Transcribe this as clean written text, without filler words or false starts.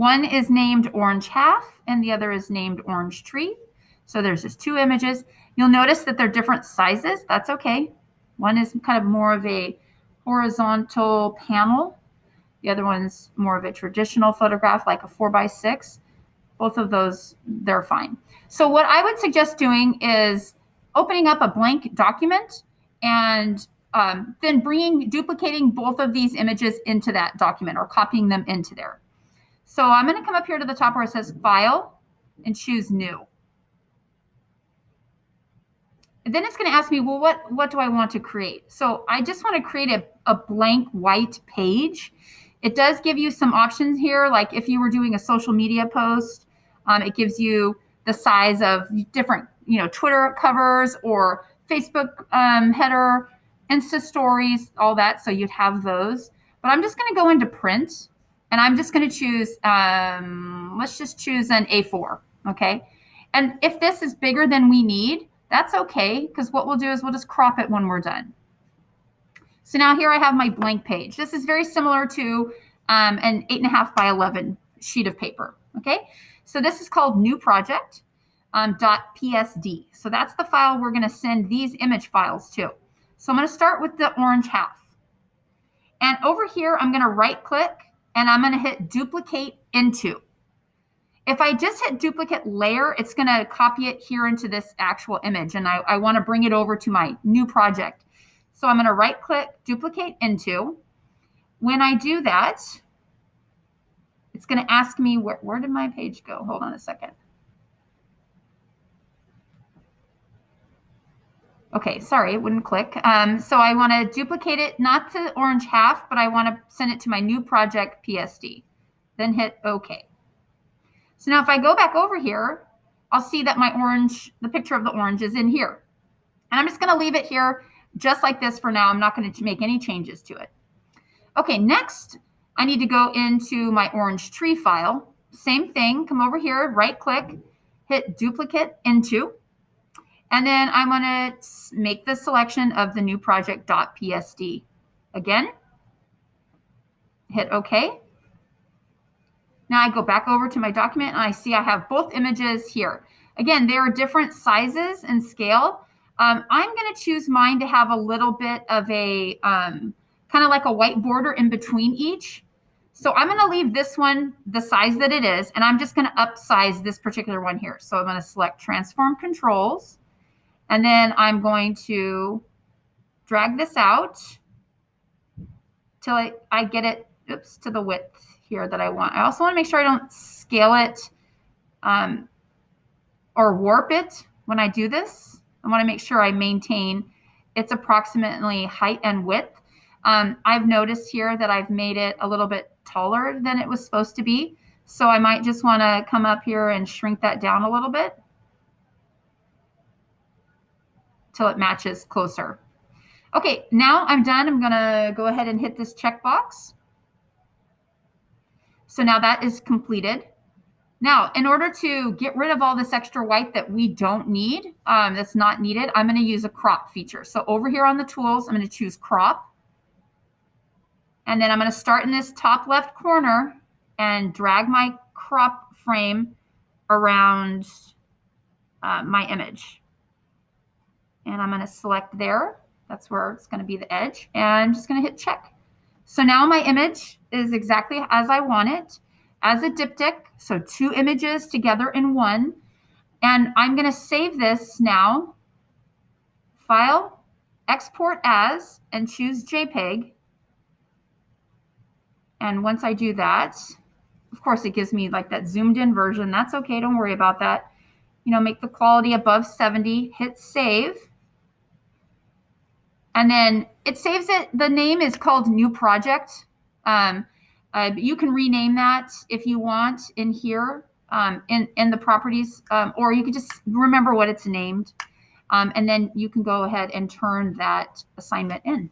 One is named orange half and the other is named orange tree. So there's just two images. You'll notice that they're different sizes. That's okay. One is kind of more of a horizontal panel. The other one's more of a traditional photograph, like a 4x6. Both of those, they're fine. So what I would suggest doing is opening up a blank document and then duplicating both of these images into that document or copying them into there. So I'm going to come up here to the top where it says File and choose New. And then it's going to ask me, well, what do I want to create? So I just want to create a blank white page. It does give you some options here, like if you were doing a social media post, it gives you the size of different, Twitter covers or Facebook header, Insta stories, all that. So you'd have those. But I'm just going to go into print, and I'm just going to choose, let's just choose an A4, okay? And if this is bigger than we need, that's okay, because what we'll do is we'll just crop it when we're done. So now here I have my blank page. This is very similar to an 8.5 by 11 sheet of paper, okay? So this is called New Project .psd. So that's the file we're going to send these image files to. So I'm going to start with the orange half. And over here, I'm going to right click and I'm going to hit duplicate into. If I just hit duplicate layer, it's going to copy it here into this actual image. And I want to bring it over to my new project. So I'm going to right click, duplicate into. When I do that, it's going to ask me, where did my page go? Hold on a second. Okay, sorry, it wouldn't click. So I want to duplicate it, not to orange half, but I want to send it to my new project PSD. Then hit OK. So now if I go back over here, I'll see that my orange, the picture of the orange is in here. And I'm just going to leave it here just like this for now. I'm not going to make any changes to it. Okay, next, I need to go into my orange tree file. Same thing, come over here, right click, hit duplicate into. And then I'm going to make the selection of the new project.psd. Again, hit OK. Now I go back over to my document and I see I have both images here. Again, there are different sizes and scale. I'm going to choose mine to have a little bit of a kind of like a white border in between each. So I'm going to leave this one the size that it is, and I'm just going to upsize this particular one here. So I'm going to select Transform Controls, and then I'm going to drag this out till I get it, to the width here that I want. I also want to make sure I don't scale it or warp it when I do this. I want to make sure I maintain its approximately height and width. I've noticed here that I've made it a little bit taller than it was supposed to be. So I might just want to come up here and shrink that down a little bit till it matches closer. Okay, now I'm done. I'm going to go ahead and hit this checkbox. So now that is completed. Now, in order to get rid of all this extra white that we don't need, that's not needed, I'm going to use a crop feature. So over here on the tools, I'm going to choose crop. And then I'm going to start in this top left corner and drag my crop frame around my image. And I'm going to select there. That's where it's going to be the edge. And I'm just going to hit check. So now my image is exactly as I want it, as a diptych. So two images together in one. And I'm going to save this now. File, export as, and choose JPEG. And once I do that, of course, it gives me like that zoomed in version. That's okay. Don't worry about that. Make the quality above 70, hit save. And then it saves it. The name is called New Project. You can rename that if you want in here in the properties, or you can just remember what it's named. And then you can go ahead and turn that assignment in.